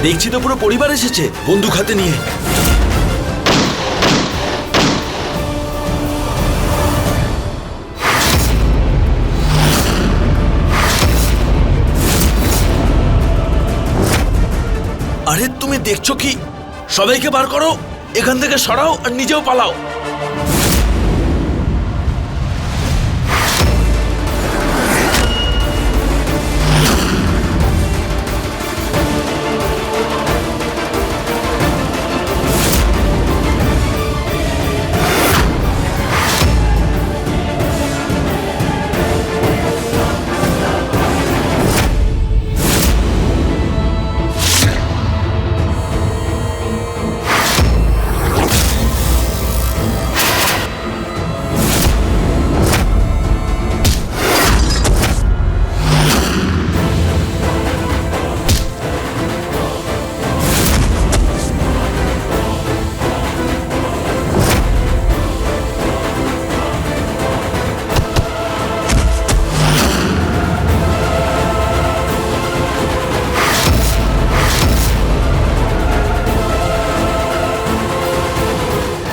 দেখছি তো পুরো পরিবার এসেছে বন্দুক হাতে নিয়ে। আরে তুমি দেখছো কি? সবাইকে বার করো, এখান থেকে সরাও আর নিজেও পালাও।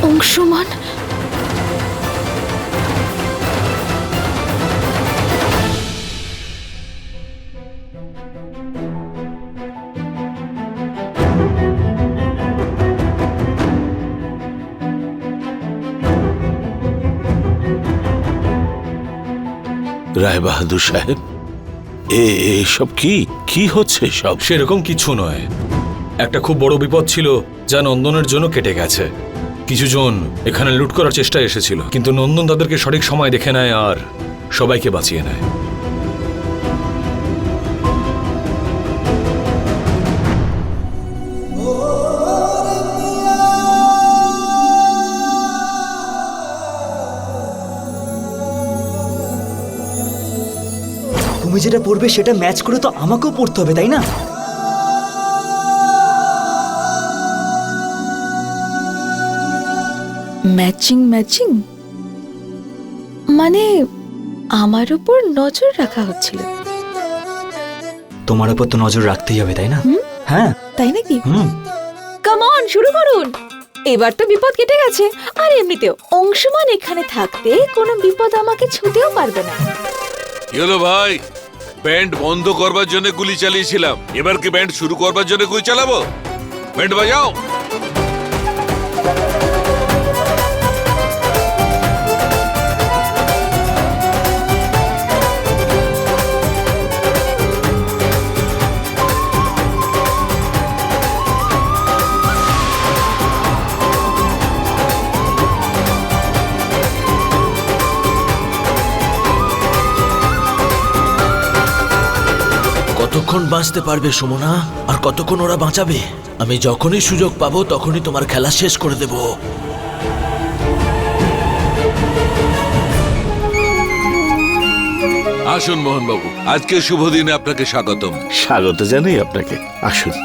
অংশুমান, রায় বাহাদুর সাহেব, এসব কি হচ্ছে সব? সেরকম কিছু নয়, একটা খুব বড় বিপদ ছিল যা নন্দনের জন্য কেটে গেছে। কিছুজন এখানে লুট করার চেষ্টায় এসেছিল, কিন্তু নন্দন তাদেরকে সঠিক সময় দেখে নেয় আর সবাইকে বাঁচিয়ে নেয়। তুমি যেটা পড়বে সেটা ম্যাচ করে তো আমাকেও পড়তে হবে, তাই না? ম্যাচিং ম্যাচিং মানে আমার উপর নজর রাখা হচ্ছিল। তোমার উপর তো নজর রাখতেই হবে, তাই না? হ্যাঁ, তাই নাকি? কাম অন, শুরু করুন। এবার তো বিপদ কেটে গেছে, আর এমনিতেও অংশুমান এখানে থাকতে কোনো বিপদ আমাকে ছুঁতেও পারবে না। কি হলো ভাই? ব্যান্ড বন্ধ করবার জন্য গুলি চালিয়েছিলাম, এবার কি ব্যান্ড শুরু করবার জন্য গুলি চালাবো? ব্যান্ড বাজাও। কতক্ষণ বাঁচতে পারবে সুমনা? আর কতক্ষণ ওরা বাঁচাবে? আমি যখনই সুযোগ পাবো তখনই তোমার খেলা শেষ করে দেব। আসুন মোহনবাবু, আজকে শুভ দিনে আপনাকে স্বাগতম। স্বাগত জানাই আপনাকে, আসুন।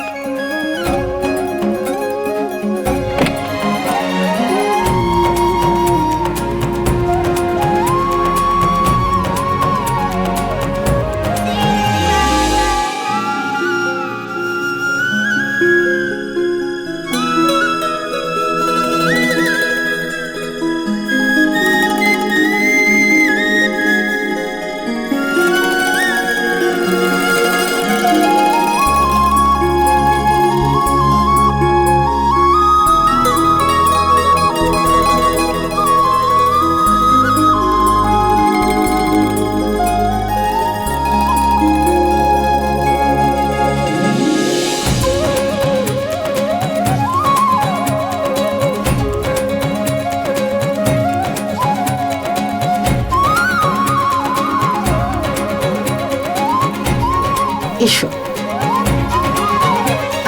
এসো,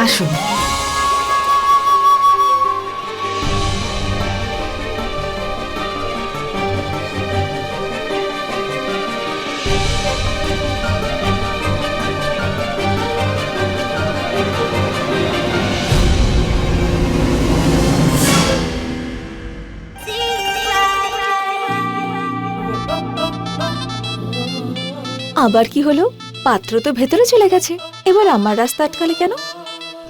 আসুন। আবার কি হলো? পাত্র তো ভেতরে চলে গেছে, এবার আমার রাস্তা আটকালে কেন?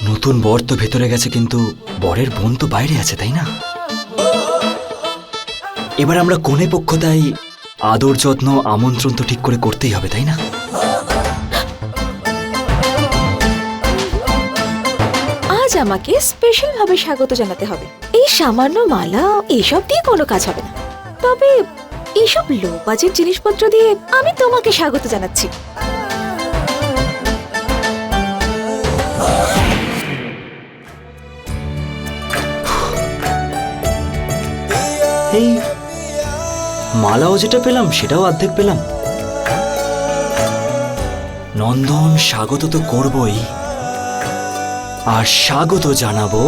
নতুন বর তো ভেতরে গেছে, কিন্তু বরের বোন তো বাইরে আছে, তাই না? এবার আমরা কোনে পক্ষ, তাই আদর যত্ন আমন্ত্রণ তো ঠিক করে করতেই হবে, তাই না? আজ আমাকে স্পেশাল ভাবে স্বাগত জানাতে হবে। এই সামান্য মালা এসব দিয়ে কোনো কাজ হবে না। তবে এইসব লো বাজেট জিনিসপত্র দিয়ে আমি তোমাকে স্বাগত জানাচ্ছি। এই মালাও যেটা পেলাম সেটাও অর্ধেক পেলাম। নন্দন স্বাগত তো করবই, আর স্বাগত জানাবো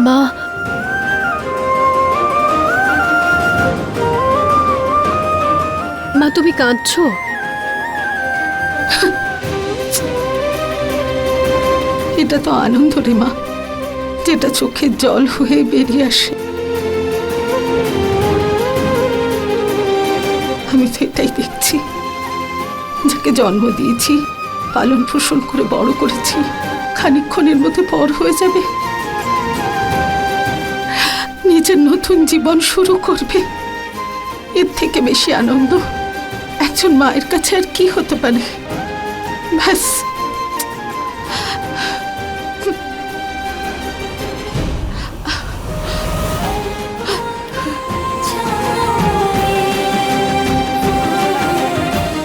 মা, মা তুমি কাঁদছো? এটা তো আনন্দ রে মা, যেটা চোখের জল হয়ে বেরিয়ে আসে। আমি তো এটাই দেখছি, যাকে জন্ম দিয়েছি, পালন পোষণ করে বড় করেছি, খানিকক্ষণের মধ্যে পর হয়ে যাবে, নিজের নতুন জীবন শুরু করবে। এর থেকে বেশি আনন্দ একজন মায়ের কাছে আর কি হতে পারে? ব্যাস,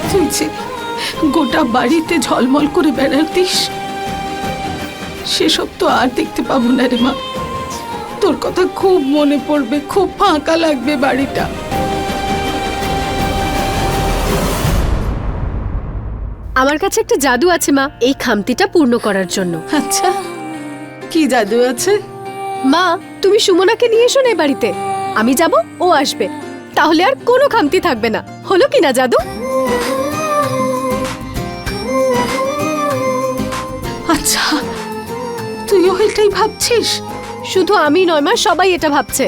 তুই যে গোটা বাড়িতে ঝলমল করে বেড়াতিস, সেসব তো আর দেখতে পাবো না রে মা। তোর কথা খুব মনে পড়বে, খুব ফাঁকা লাগবে বাড়িটা। আমার কাছে একটা জাদু আছে মা, এই খামতিটা পূর্ণ করার জন্য। আচ্ছা, কি জাদু আছে? মা তুমি সুমনাকে নিয়ে এসো না এই বাড়িতে, আমি যাব, ও আসবে, তাহলে আর কোনো খামতি থাকবে না। হলো কিনা জাদু? আচ্ছা, তুইও এটাই ভাবছিস? শুধু আমি নয় মা, সবাই এটা ভাবছে।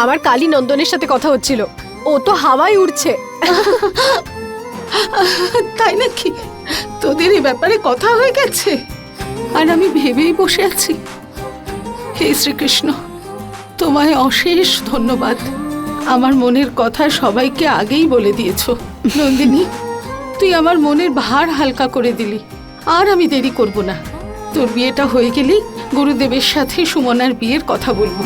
আমার কালী নন্দনের সাথে কথা হচ্ছিল, ও তো হাওয়ায় উড়ছে। তাই নাকি? তোদের এই ব্যাপারে কথা হয়ে গেছে? আর আমি ভেবেই বসে আছি। হে শ্রীকৃষ্ণ, তোমায় অশেষ ধন্যবাদ। আমার মনের কথা সবাইকে আগেই বলে দিয়েছ। নন্দিনী, তুই আমার মনের ভার হালকা করে দিলি। আর আমি দেরি করব না, তোর বিয়েটা হয়ে গেলেই গুরুদেবের সাথে সুমনার বিয়ের কথা বলবো।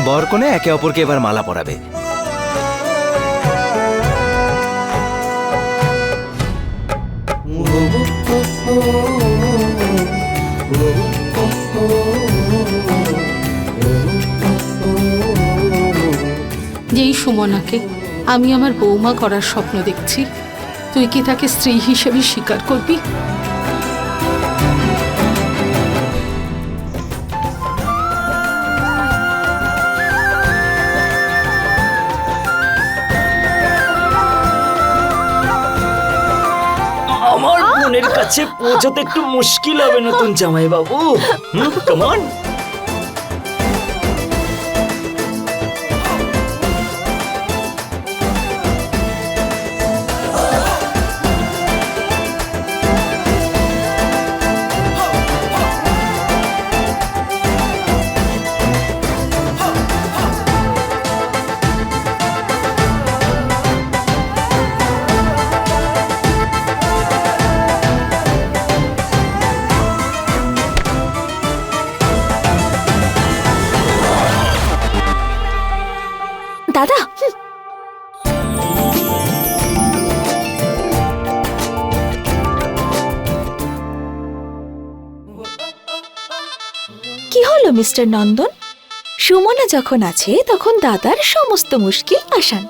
বরকনে একে অপরকে এবার মালা পরাবে। যেই সুমনাকে আমি আমার বৌমা করার স্বপ্ন দেখছি, তুই কি তাকে স্ত্রী হিসেবে স্বীকার করবি? আমার বোনের কাছে পৌঁছতে একটু মুশকিল হবে নতুন জামাই বাবু। Come on. দাদা কি হলো মিস্টার নন্দন? সুমনা যখন আছে তখন দাদার সমস্ত মুশকিল আসান।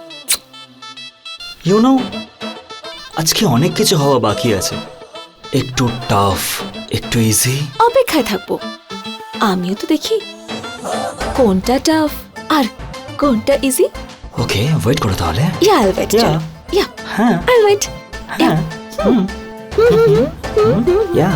ইউনো আজকে অনেক কিছু হওয়া বাকি আছে, একটু টাফ একটু ইজি। অপেক্ষায় থাকবো, আমিও তো দেখি কোনটা টাফ আর কোনটা ইজি। ওকে ওয়েট করো তাহলে। ইয়া আইল ওয়েট। Yeah. ইয়া হ্যাঁ আইল ওয়েট। হ্যাঁ ইয়া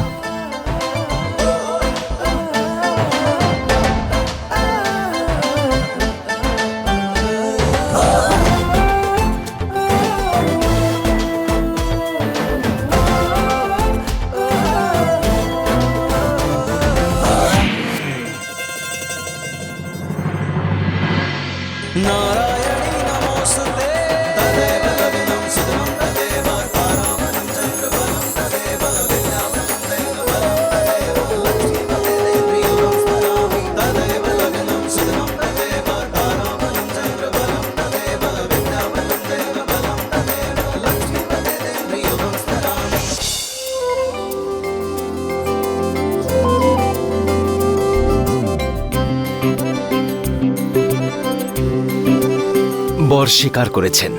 বর স্বীকার করেছেন।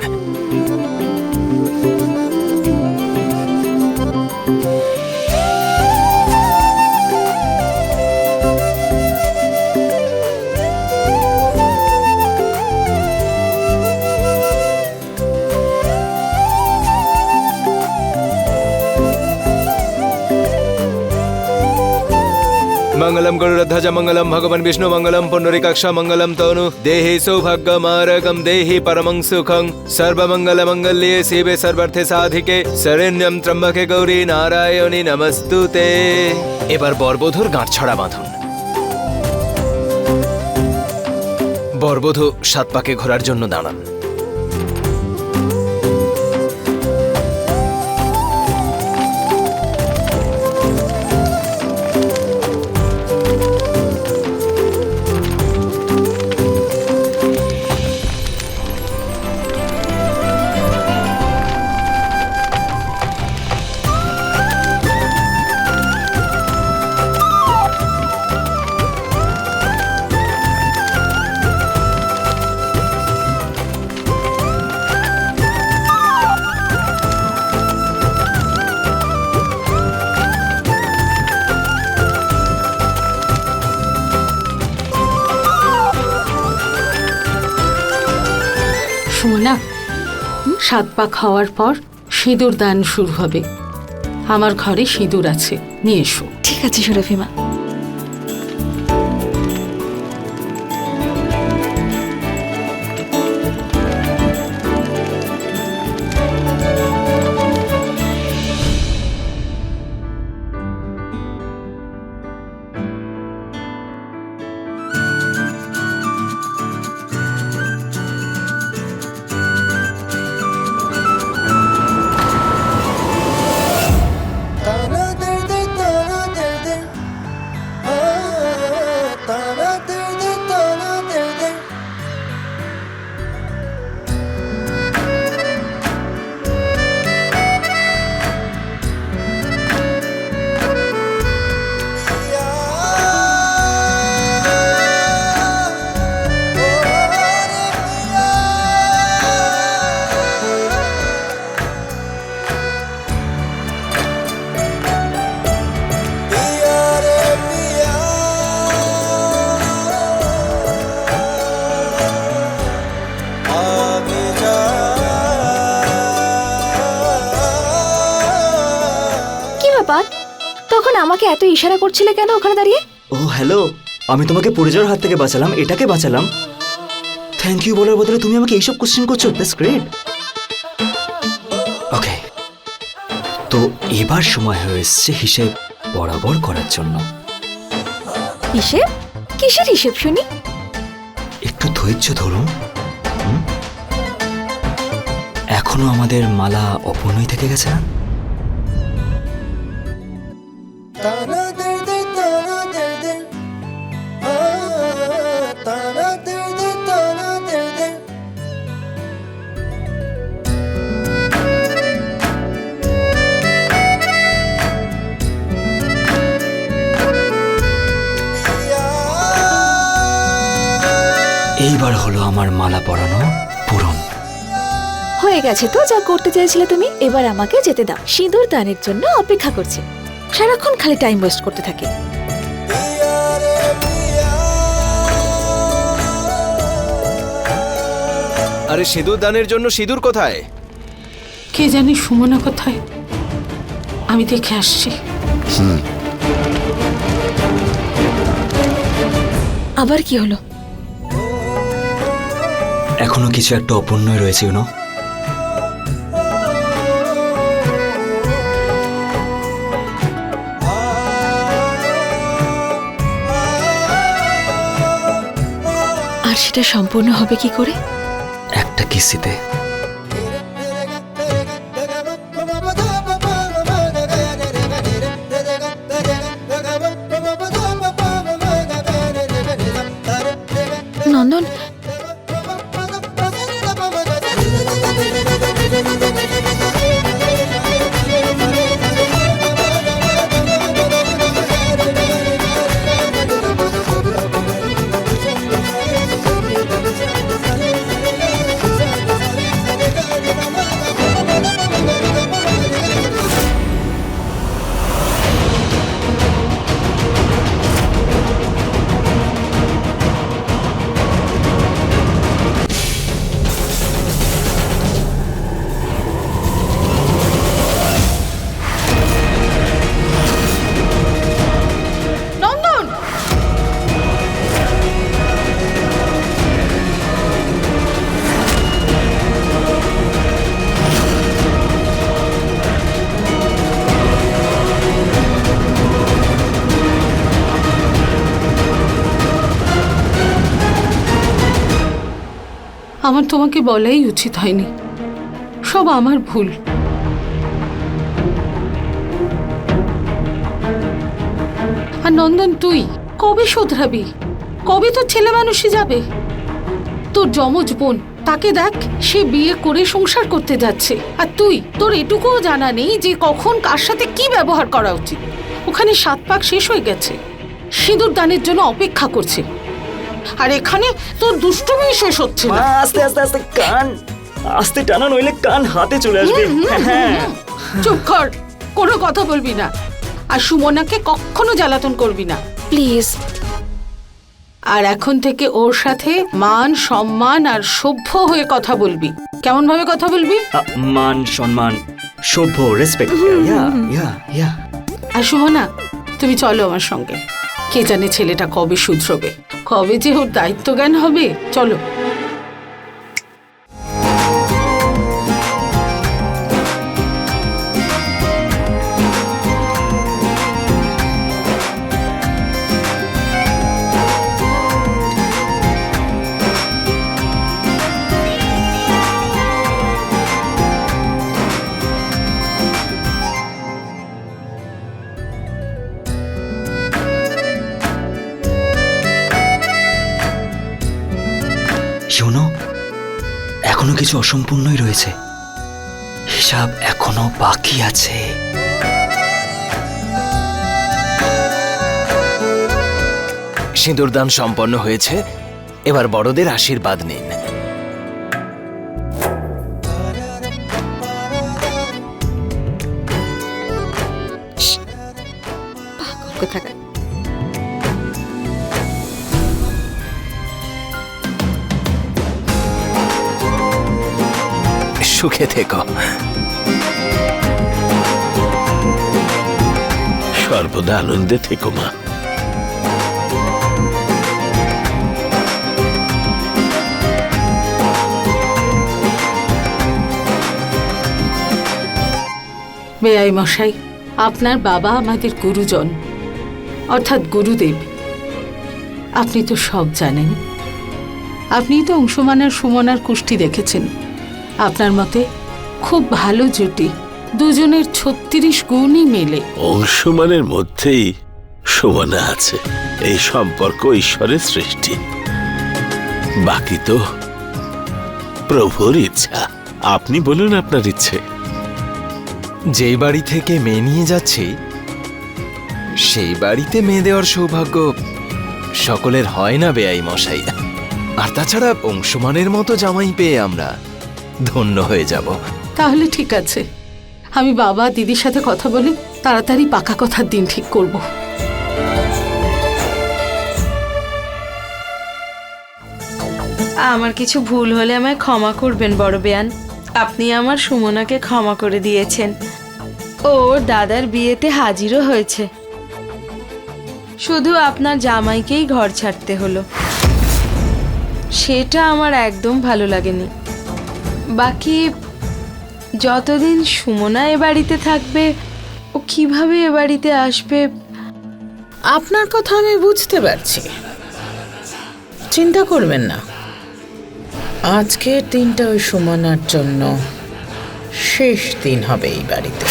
मंगलम गरुड़ध्वज मंगलम भगवान विष्णु मंगलम पुंडरीकाक्ष मंगलम तनु देहि सौभाग्यमारकम देहि परमं सुखं सर्वमंगल मंगल्ये शिवे सर्वार्थे साधिके शरण्यं त्र्यंबके गौरी नारायणी नमस्तुते। এবার বরবধূর গাঁটছড়া বাঁধুন। বরবধূ সাত পাকে ঘোরার জন্য দাঁড়ান। সুমনা, 7 পা খাওয়ার পর সিঁদুর দান শুরু হবে। আমার ঘরে সিঁদুর আছে, নিয়ে এসো। ঠিক আছে সুরভিমা। তখন আমাকে এত ইশারা করছিলে কেন ওখানে দাঁড়িয়ে? ও হ্যালো, আমি তোমাকে পড়ে যাওয়ার হাত থেকে বাঁচালাম, এটাকে বাঁচালাম। থ্যাংক ইউ বলার বদলে তুমি আমাকে এইসব কোশ্চেন করছো। That's great. ওকে, তো এবার সময় হয়ে এসছে হিসেব বরাবর করার জন্য। হিসেব? কিসের হিসেব শুনি? একটু ধৈর্য ধরুন। এখনো আমাদের মালা অপূর্ণই থেকে গেছে না? এইবার হলো আমার মালা পরানো পূরণ। হয়ে গেছে তো যা করতে চেয়েছিলে তুমি, এবার আমাকে যেতে দাও। সিঁদুর দানের জন্য অপেক্ষা করছে, সারাক্ষণ খালি টাইম ওয়েস্ট করতে থাকে। আরে সিঁদুর দানের জন্য সিঁদুর কোথায়? কে জানি সুমনা কোথায়, আমি দেখে আসছি। আবার কি হলো? এখনো কিছু একটা অপূর্ণই রয়েছে, ইউনো। আর সেটা সম্পূর্ণ হবে কি করে? একটা কিস্তিতে। নন্দন, আমার তোমাকে বলাই উচিত হয়নি, সব আমার ভুল। আর নন্দন, তুই কবে শোধরাবি? কবে তোর ছেলে মানুষই যাবে? তোর যমজ বোন, তাকে দেখ, সে বিয়ে করে সংসার করতে যাচ্ছে, আর তুই, তোর এটুকুও জানা নেই যে কখন কার সাথে কি ব্যবহার করা উচিত। ওখানে 7 পাক শেষ হয়ে গেছে, সিঁদুর দানের জন্য অপেক্ষা করছে, আর এখানে তোর দুষ্টুমি শেষ হচ্ছে না। আস্তে আস্তে আস্তে কান আস্তে টানা, নইলে কান হাতে চলে আসবে। হ্যাঁ, চুপ কর, কোনো কথা বলবি না, আর সুমনাকে কখনো জ্বালাতন করবি না প্লিজ। আর এখন থেকে ওর সাথে মান সম্মান আর সভ্য হয়ে কথা বলবি। কেমন ভাবে কথা বলবি? মান সম্মান, সভ্য, রেসপেক্ট। আর সুমনা, তুমি চলো আমার সঙ্গে। কে জানে ছেলেটা কবে শুধরবে, কবে যে ওর দায়িত্ব জ্ঞান হবে। চলো। শোনো, এখনো কিছু অসম্পূর্ণই রয়েছে, হিসাব এখনো বাকি আছে। সিঁদুর দান সম্পন্ন হয়েছে, এবার বড়দের আশীর্বাদ নিন। কোথাকার। সুখে থেকো। সর্বদা আনন্দে থেকো মা। বেআই মশাই, আপনার বাবা আমাদের গুরুজন, অর্থাৎ গুরুদেব। আপনি তো সব জানেন, আপনি তো অংশমান আর সুমনার কুষ্টি দেখেছেন। আপনার মতে খুব ভালো জুটি, দুজনের 36 গুণই মেলে। অংশমানের মধ্যেই সমানা আছে, এই সম্পর্ক ঈশ্বরের সৃষ্টি, বাকি তো প্রভুর ইচ্ছা। আপনি বলুন আপনার ইচ্ছে। যেই বাড়ি থেকে মেয়ে নিয়ে যাচ্ছি সেই বাড়িতে মেয়ে দেওয়ার সৌভাগ্য সকলের হয় না বেআই মশাই। আর তাছাড়া অংশমানের মতো জামাই পেয়ে আমরা ধন্য হয়ে যাব। তাহলে ঠিক আছে, আমি বাবা দিদির সাথে কথা বলি, তাড়াতাড়ি পাকা কথার দিন ঠিক করব। আমার কিছু ভুল হলে আমায় ক্ষমা করবেন বড় বেয়ান। আপনি আমার সুমনাকে ক্ষমা করে দিয়েছেন। ও ওর দাদার বিয়েতে হাজিরও হয়েছে, শুধু আপনার জামাইকেই ঘর ছাড়তে হলো। সেটা আমার একদম ভালো লাগেনি। বাকি যতদিন সুমনা এ বাড়িতে থাকবে, ও কিভাবে এ বাড়িতে আসবে। আপনার কথা আমি বুঝতে পারছি, চিন্তা করবেন না। আজকের দিনটা ওই সুমনার জন্য শেষ দিন হবে এই বাড়িতে।